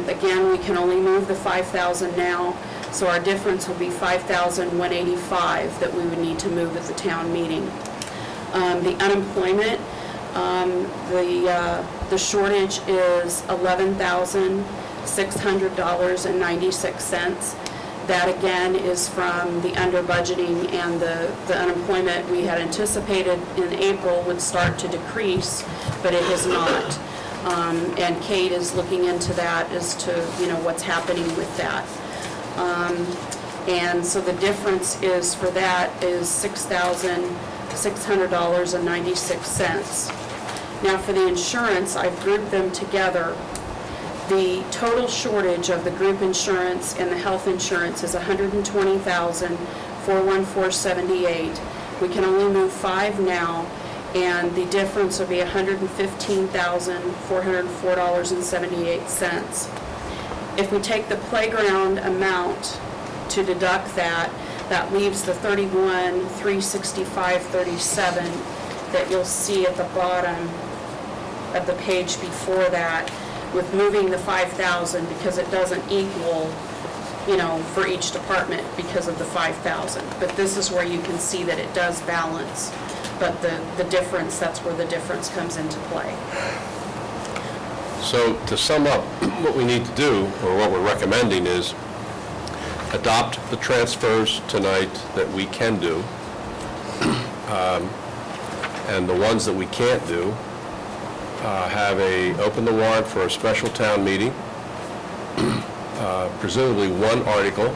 Again, we can only move the 5,000 now, so our difference will be 5,185 that we would need to move at the town meeting. The unemployment, the shortage is $11,600.96. That again is from the under budgeting and the unemployment we had anticipated in April would start to decrease, but it has not. And Kate is looking into that as to, what's happening with that. And so the difference is for that is $6,600.96. Now for the insurance, I've grouped them together. The total shortage of the group insurance and the health insurance is $120,414.78. We can only move 5 now, and the difference will be $115,404.78. If we take the playground amount to deduct that, that leaves the $31,365.37 that you'll see at the bottom of the page before that, with moving the 5,000 because it doesn't equal, for each department because of the 5,000. But this is where you can see that it does balance. But the difference, that's where the difference comes into play. So to sum up, what we need to do, or what we're recommending, is adopt the transfers tonight that we can do, and the ones that we can't do, open the warrant for a special town meeting, presumably 1 article.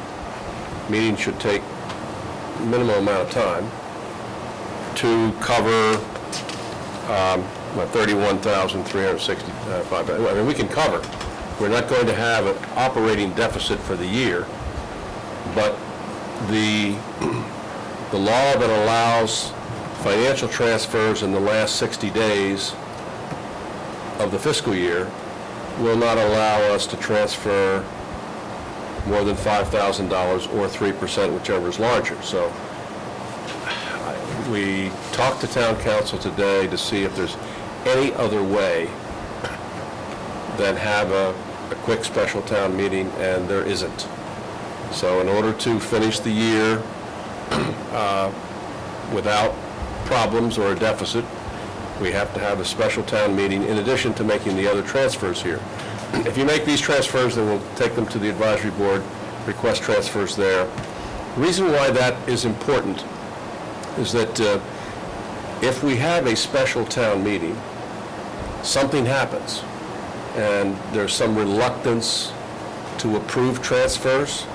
Meeting should take a minimum amount of time to cover, $31,365. I mean, we can cover. We're not going to have an operating deficit for the year, but the law that allows financial transfers in the last 60 days of the fiscal year will not allow us to transfer more than $5,000 or 3%, whichever is larger. So we talked to town council today to see if there's any other way than have a quick special town meeting, and there isn't. So in order to finish the year without problems or a deficit, we have to have a special town meeting in addition to making the other transfers here. If you make these transfers, then we'll take them to the advisory board, request transfers there. The reason why that is important is that if we have a special town meeting, something happens, and there's some reluctance to approve transfers,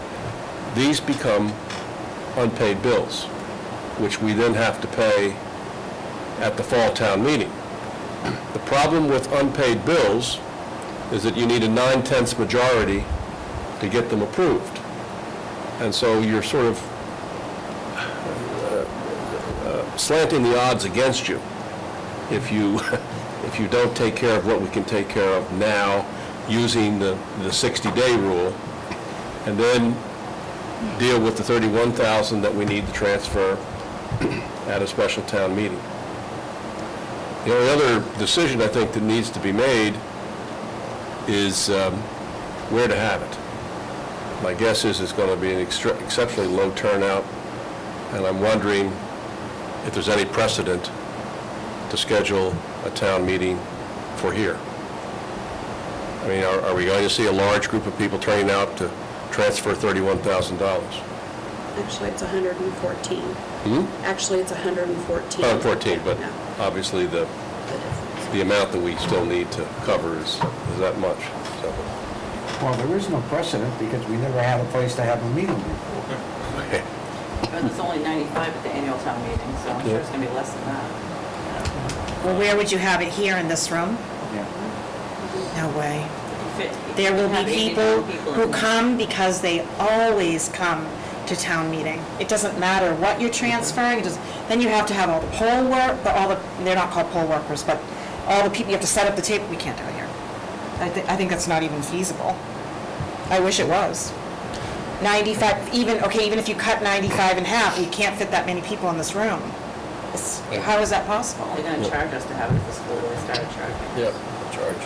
these become unpaid bills, which we then have to pay at the fall town meeting. The problem with unpaid bills is that you need a 9/10 majority to get them approved. And so you're sort of slanting the odds against you if you don't take care of what we can take care of now using the 60-day rule, and then deal with the 31,000 that we need to transfer at a special town meeting. The only other decision I think that needs to be made is where to have it. My guess is it's going to be an exceptionally low turnout, and I'm wondering if there's any precedent to schedule a town meeting for here. I mean, are we going to see a large group of people turning out to transfer $31,000? Actually, it's 114. Actually, it's 114. Oh, 14, but Yeah, obviously the difference. amount that we still need to cover is that much. So, Well, there is no precedent because we never had a place to have a meeting before. And there's only 95 at the annual town meeting, so I'm sure it's gonna be less than that. Well, where would you have it? Here in this room? Yeah. No way. Fit- There will have be 89 people in who there. come because they always come to town meeting. It doesn't matter what you're transferring, then you have to have all the poll work, they're not called poll workers, but all the people, you have to set up the table, we can't do it here. I think that's not even feasible. I wish it was. 95, even if you cut 95 in half, you can't fit that many people in this room. How is that possible? They're gonna charge us to have it at the school, they started charging. yeah, charge.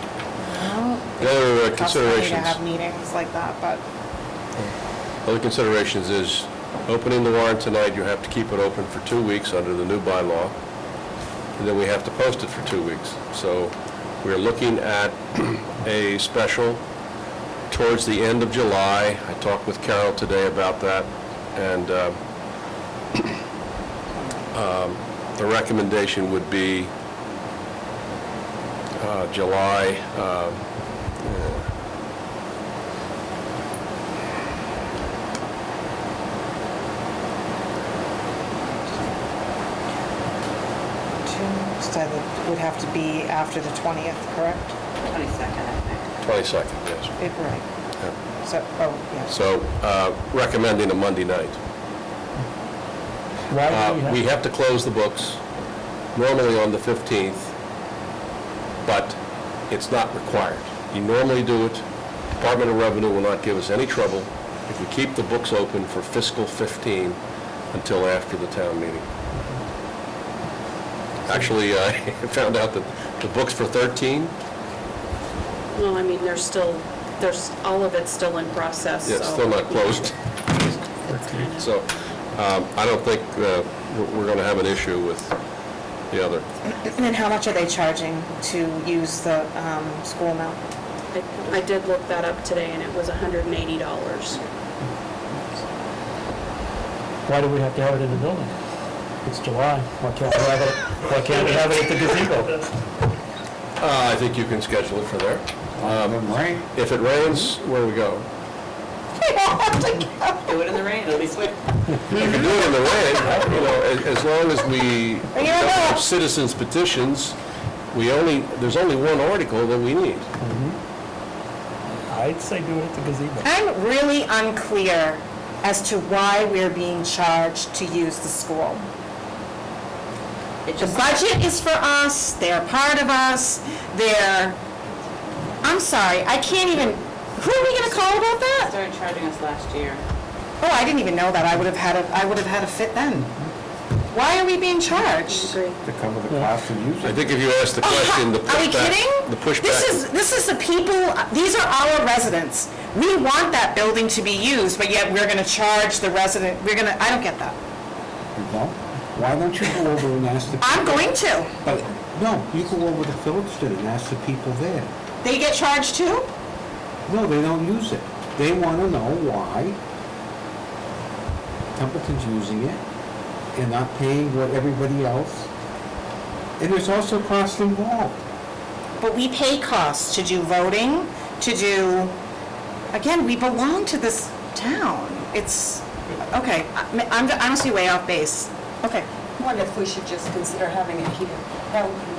Well, The other it costs money to considerations. have meetings like that, but Other considerations is, opening the warrant tonight, you have to keep it open for 2 weeks under the new bylaw, and then we have to post it for 2 weeks. So we're looking at a special towards the end of July. I talked with Carol today about that, and the recommendation would be July, Tuesday would have to be after the 20th, correct? 22nd, I think. 22nd, yes. Right. Yeah. So, yes. So recommending a Monday night. Why do We have to close the books normally on the 15th, but it's not required. You normally do it. Department of Revenue will not give us any trouble if we keep the books open for fiscal 15 until after the town meeting. Actually, I found out that the books for 13, Well, I mean, all of it's still in process, so. yeah, it's still not closed. So I don't think we're going to have an issue with the other. And then how much are they charging to use the school now? I did look that up today, and it was $180. Why do we have to have it in the building? It's July. Why can't we have it at the gazebo? I think you can schedule it for there. Rain. If it rains, where do we go? Do it in the rain, it'll be sweet. You can do it in the rain, you know, as long as we don't have citizens petitions, there's only one article that we need. I'd say do it at the gazebo. I'm really unclear as to why we're being charged to use the school. It The just, budget is for us, they're part of us, I'm sorry, I can't even, who are we gonna call about that? started charging us last year. Oh, I didn't even know that, I would have had a fit then. Why are we being charged? Agree. To cover the cost of using I it. think if you ask the question, the Are we pushback... kidding? The pushback... This is the people, these are our residents. We want that building to be used, but yet we're gonna charge the resident, I don't get that. You don't? Why don't you go over and ask the... I'm going to. But, no, you go over to Phillipston and ask the people there. They get charged too? No, they don't use it. They want to know why Templeton's using it and not paying what everybody else. And there's also cost involved. But we pay costs to do voting, again, we belong to this town. It's, okay, I'm honestly way off base. Okay. I wonder if we should just consider having it here.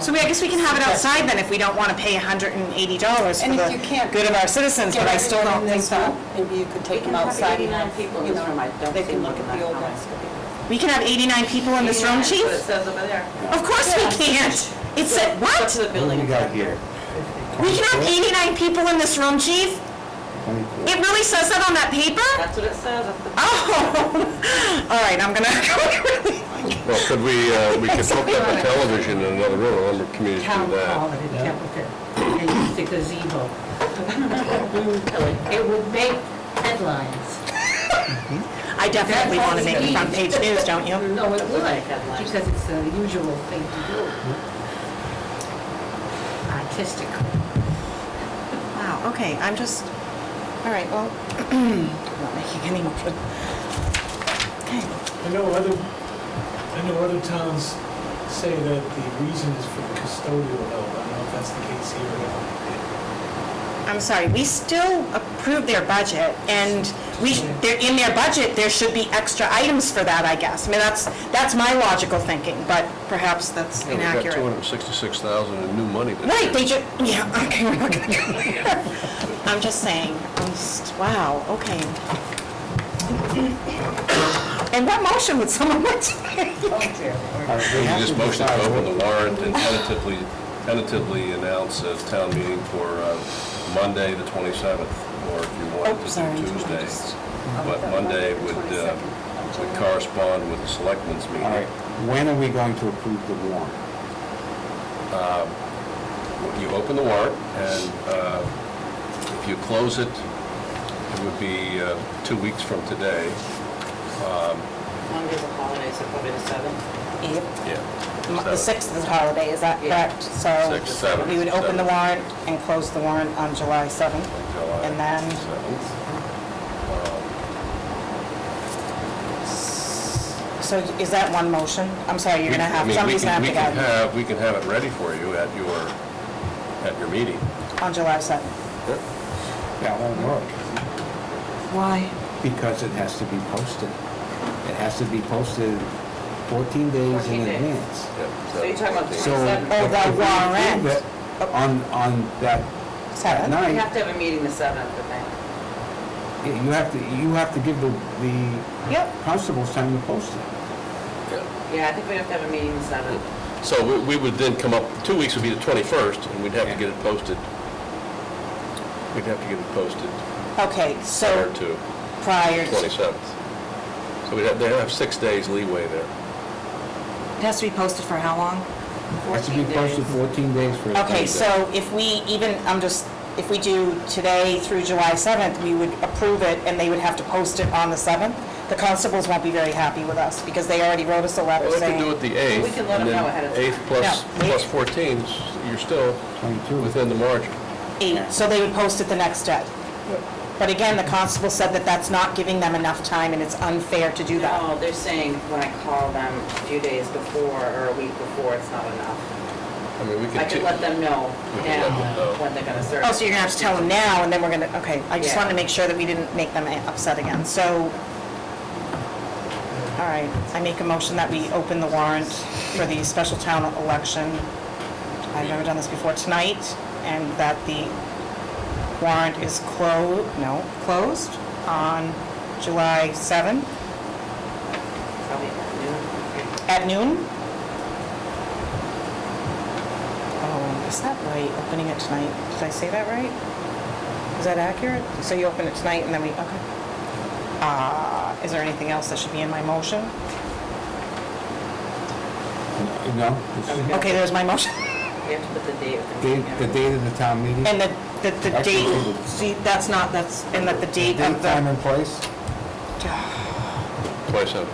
So I guess we can have it outside then if we don't want to pay $180 for And if you the can't good of our citizens, but I still don't think so. Maybe you could take We them can have outside 89 and, people in you this room. I know, don't they see can more look than at the that. old ones. We can have 89 people in this room, chief? That's what it says over there. Of course we can't. It said, Go what? to the building. What do we got here? We can have 89 people in this room, chief? 24. It really says that on that paper? That's what it says. Oh, all right, I'm gonna go really Well, could we could hook up a television in another room, a number of communities do Town hall that. in Templeton, and use the gazebo. It would make headlines. I definitely want to make it front page news, don't you? No, it would, because it's the usual thing to do. Artistic. Wow, okay, I'm just, all right, well, I'm not making any motion. Okay, I know other towns say that the reason is for the custodial help. I don't know if that's the case here or not. I'm sorry, we still approved their budget, and they're in their budget, there should be extra items for that, I guess. I mean, that's my logical thinking, but perhaps that's Yeah, we've got inaccurate. 266,000 in new money this Right, year. they just, yeah, okay, we're not gonna go there. I'm just saying, wow, okay. And what motion would someone like to make? All right, we You have just to motion to decide open what- the warrant and tentatively announce a town meeting for Monday, the 27th, or if you Oh, want sorry. to do Tuesday. But Monday would correspond with the selectmen's All right, meeting. when are we going to approve the warrant? You open the warrant, and if you close it, it would be 2 weeks from today. Monday's a holiday, so probably the 7th. Yep. Yeah. The 6th is a holiday, is that Yeah. correct? So 6th, 7th, we would open the 7th. warrant and close the warrant on July 7th. July And then- 7th. So is that one motion? I'm sorry, you're gonna I have, mean, somebody's gonna have to go We can have it ready for you at your meeting. on July 7th. That won't work, Why? because it has to be posted. It has to be posted 14 days 14 in days. advance. So you're talking about the So 27th? Oh, if the we approve warrant. it On that 7th? We night, have to have a meeting the 7th, I think. you have to give the Yep. constables time to post it. Yeah, I think we have to have a meeting the 7th. So we would then come up, 2 weeks would be the 21st, and we'd have to get it posted. We'd have to get it posted Okay, prior so to prior, to- 27th. So they'd have 6 days leeway there. it has to be posted for how long? It has to be 14 posted days. 14 days for. Okay, so if we even, if we do today through July 7th, we would approve it and they would have to post it on the 7th? The constables won't be very happy with us because they already wrote us a letter Well, they can do saying. it the 8th. We can let them know ahead of time. 8th plus No, plus 14, you're still 22. within the margin. 8, so they would post it the next day. But again, the constable said that that's not giving them enough time and it's unfair to do that. No, they're saying when I call them a few days before or a week before, it's not enough. I mean, we I could. could let them know We can let them now know. when they're gonna serve. Oh, so you're gonna have to tell them now and then we're gonna, okay, I just Yeah. wanted to make sure that we didn't make them upset again, so. All right, I make a motion that we open the warrant for the special town election. I've never done this before tonight, and that the warrant is closed on July 7th Probably noon. at noon. Oh, is that right, opening it tonight? Did I say that right? Is that accurate? So you open it tonight and then we, okay. Is there anything else that should be in my motion? No, it's Okay, there's my motion. We have to put the date of the meeting. the date of the town meeting. And the Actually, date, see, that's, and that the date Date, of time, the, and place. Twice out.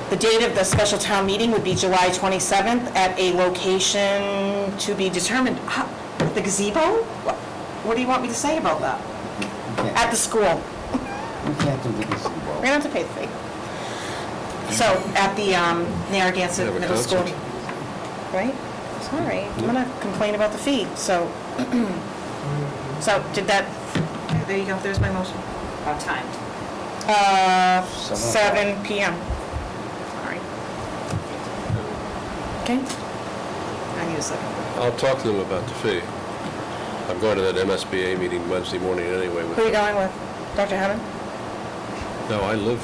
the date of the special town meeting would be July 27th at a location to be determined. The gazebo? What do you want me to say about that? We At can't- the school. we can't do the We're gazebo. gonna have to pay the fee. So, at the Narragansett Have a Middle School. concert. Right? Sorry, I'm gonna complain about the fee, so. So, did that, there you go, there's my motion. Time. 7 PM. All right. Okay? I need a second. I'll talk to them about the fee. I'm going to that MSBA meeting Wednesday morning anyway. Who are you going with? Dr. Hammond? No, I live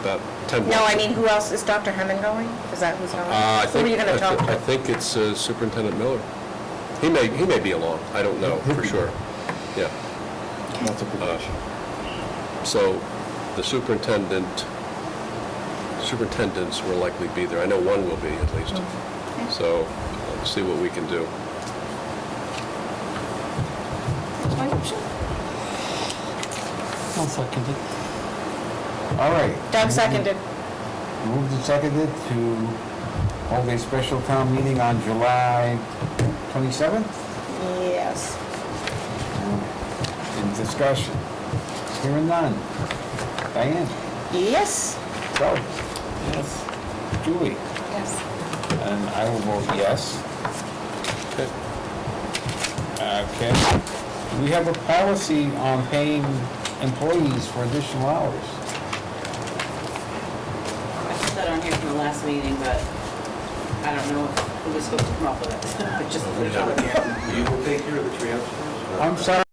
about 10 blocks. No, I mean, who else, is Dr. Hammond going? Is that who's going? I Who are you gonna talk I to? think it's Superintendent Miller. He may be along, I don't know for sure. Yeah. That's a good question. So the superintendent superintendents will likely be there. I know one will be at least. So let's see what we can do. I'll second it. All right. Doug seconded. Moved and seconded to hold a special town meeting on July 27th Yes. in discussion. Hearing none. Diane? Yes. Joe? Yes. Julie? Yes. And I will vote yes. Okay. Okay. We have a policy on paying employees for additional hours. I put that on here from the last meeting, but I don't know who was supposed to come up with it. I just put it on here. You will take care of the transfers? I'm sorry.